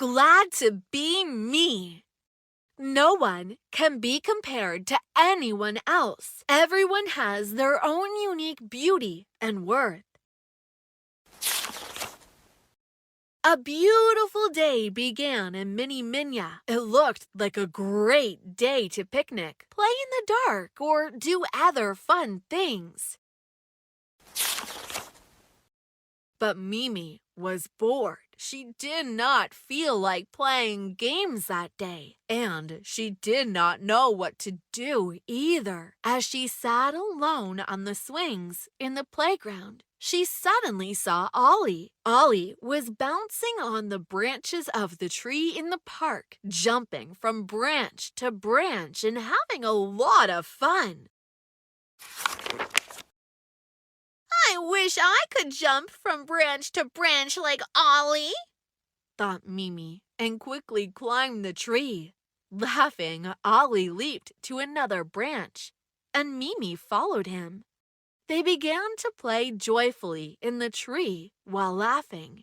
glad to be me. No one can be compared to anyone else. Everyone has their own unique beauty and worth. A beautiful day began in Mini Minya. It looked like a great day to picnic, play in the dark, or do other fun things. But Mimi was bored. She did not feel like playing games that day, and she did not know what to do either. As she sat alone on the swings in the playground, she suddenly saw Ollie. Ollie was bouncing on the branches of the tree in the park, jumping from branch to branch and having a lot of fun. I wish I could jump from branch to branch like Ollie, thought Mimi, and quickly climbed the tree. Laughing, Ollie leaped to another branch, and Mimi followed him. They began to play joyfully in the tree while laughing.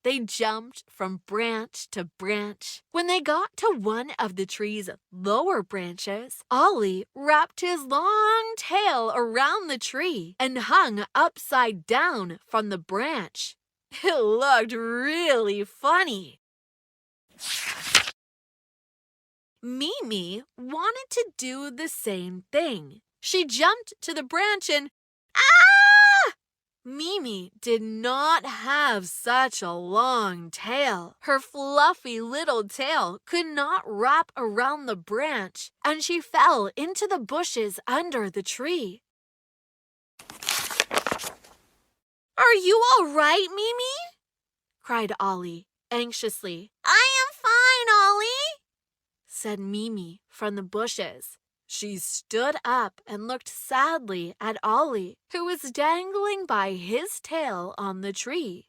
They jumped from branch to branch. When they got to one of the tree's lower branches, Ollie wrapped his long tail around the tree and hung upside down from the branch. It looked really funny. Mimi wanted to do the same thing. She jumped to the branch and ah! Mimi did not have such a long tail. Her fluffy little tail could not wrap around the branch, and she fell into the bushes under the tree. Are you all right, Mimi? Cried Ollie anxiously. I am fine, Ollie, said Mimi from the bushes. She stood up and looked sadly at Ollie, who was dangling by his tail on the tree.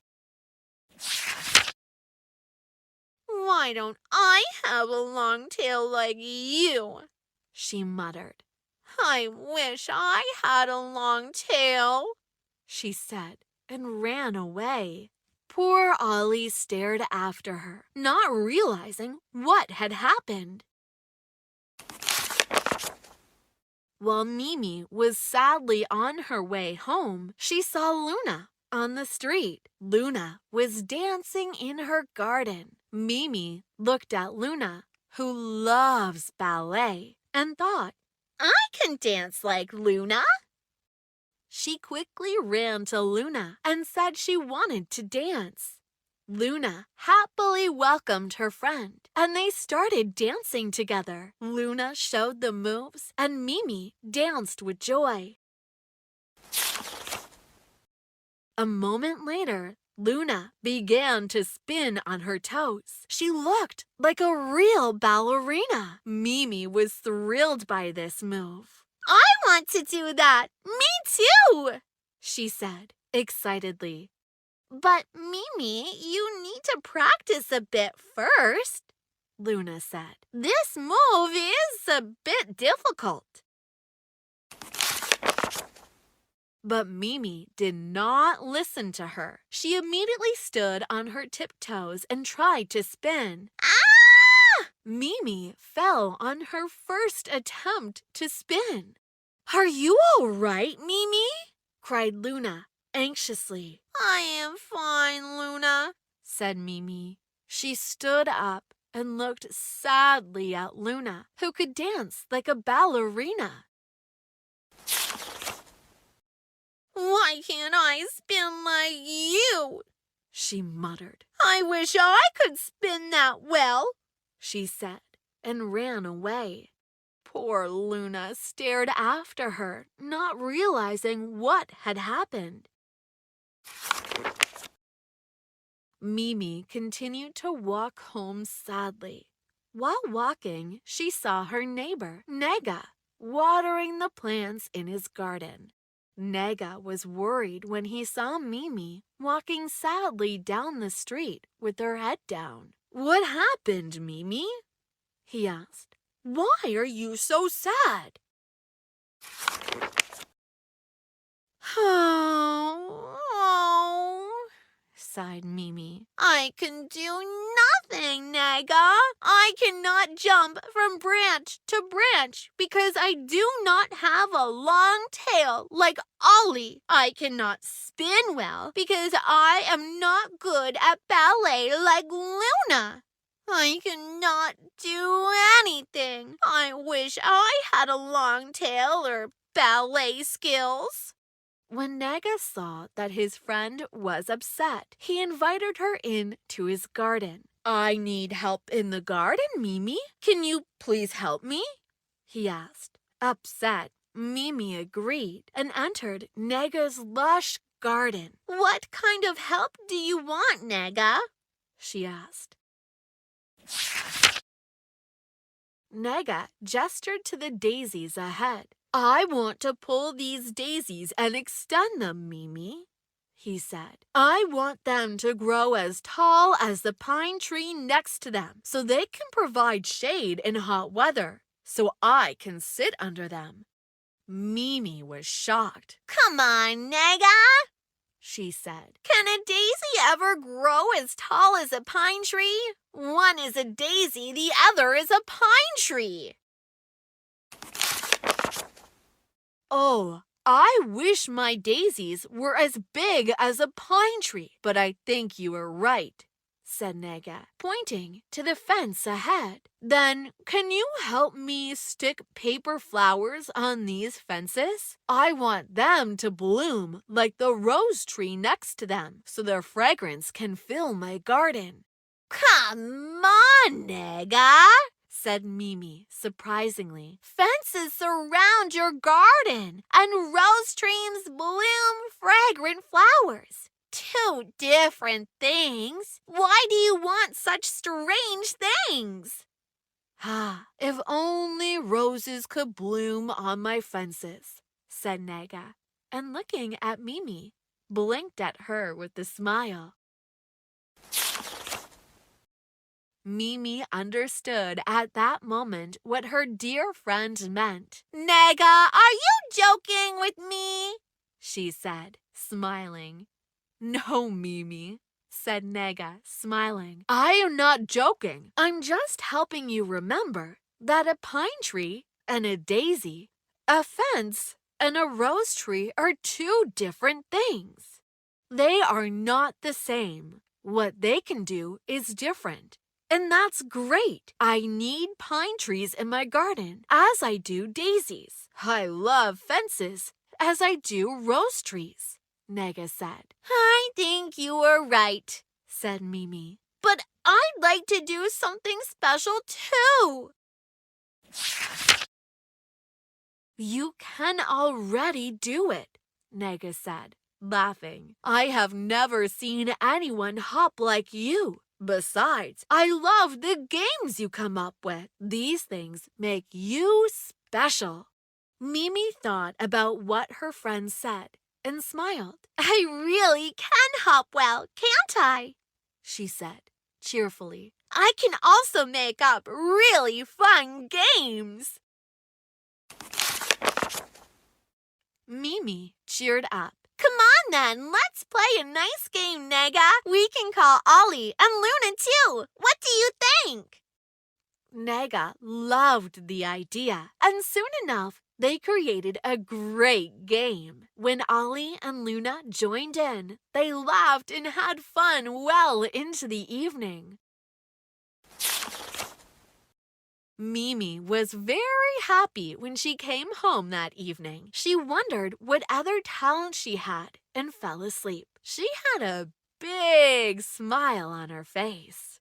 Why don't I have a long tail like you? She muttered. I wish I had a long tail, she said, and ran away. Poor Ollie stared after her, not realizing what had happened. While Mimi was sadly on her way home, she saw Luna on the street. Luna was dancing in her garden. Mimi looked at Luna, who loves ballet, and thought, I can dance like Luna. She quickly ran to Luna and said she wanted to dance. Luna happily welcomed her friend, and they started dancing together. Luna showed the moves, and Mimi danced with joy. A moment later, Luna began to spin on her toes. She looked like a real ballerina. Mimi was thrilled by this move. I want to do that. Me too, she said excitedly. But, Mimi, you need to practice a bit first, Luna said. This move is a bit difficult. But Mimi did not listen to her. She immediately stood on her tiptoes and tried to spin. Ah! Mimi fell on her first attempt to spin. Are you all right, Mimi? Cried Luna anxiously. I am fine, Luna, said Mimi. She stood up and looked sadly at Luna, who could dance like a ballerina. Why can't I spin like you? She muttered. I wish I could spin that well, she said, and ran away. Poor Luna stared after her, not realizing what had happened. Mimi continued to walk home sadly. While walking, she saw her neighbor, Nega, watering the plants in his garden. Nega was worried when he saw Mimi walking sadly down the street with her head down. What happened, Mimi? He asked. Why are you so sad? Oh, sighed Mimi. I can do nothing Nega. I cannot jump from branch to branch because I do not have a long tail like Ollie. I cannot spin well because I am not good at ballet like Luna. I cannot do anything. I wish I had a long tail or ballet skills. When Nega saw that his friend was upset, he invited her in to his garden. I need help in the garden, Mimi. Can you please help me? He asked. Upset, Mimi agreed and entered Nega's lush garden. What kind of help do you want, Nega? She asked. Nega gestured to the daisies ahead. I want to pull these daisies and extend them, Mimi, he said. I want them to grow as tall as the pine tree next to them so they can provide shade in hot weather, so I can sit under them. Mimi was shocked. Come on, Nega, she said. Can a daisy ever grow as tall as a pine tree? One is a daisy, the other is a pine tree. Oh, I wish my daisies were as big as a pine tree, but I think you are right, said Nega, pointing to the fence ahead. Then, can you help me stick paper flowers on these fences? I want them to bloom like the rose tree next to them, so their fragrance can fill my garden. Come on, Nega, said Mimi, surprisingly. Fences surround your garden, and rose trees bloom fragrant flowers. Two different things. Why do you want such strange things? Ah, if only roses could bloom on my fences, said Nega, and looking at Mimi, blinked at her with a smile. Mimi understood at that moment what her dear friend meant. Nega, are you joking with me? She said, smiling. No, Mimi, said Nega, smiling. I am not joking. I'm just helping you remember that a pine tree and a daisy, a fence and a rose tree are two different things. They are not the same. What they can do is different. And that's great. I need pine trees in my garden, as I do daisies. I love fences, as I do rose trees, Nega said. I think you are right, said Mimi. But I'd like to do something special too. You can already do it, Nega said, laughing. I have never seen anyone hop like you. Besides, I love the games you come up with. These things make you special. Mimi thought about what her friend said and smiled. I really can hop well, can't I? She said cheerfully. I can also make up really fun games. Mimi cheered up. Come on then, let's play a nice game, Nega. We can call Ollie and Luna too. What do you think? Nega loved the idea, and soon enough, they created a great game. When Ollie and Luna joined in, they laughed and had fun well into the evening. Mimi was very happy when she came home that evening. She wondered what other talent she had and fell asleep. She had a big smile on her face.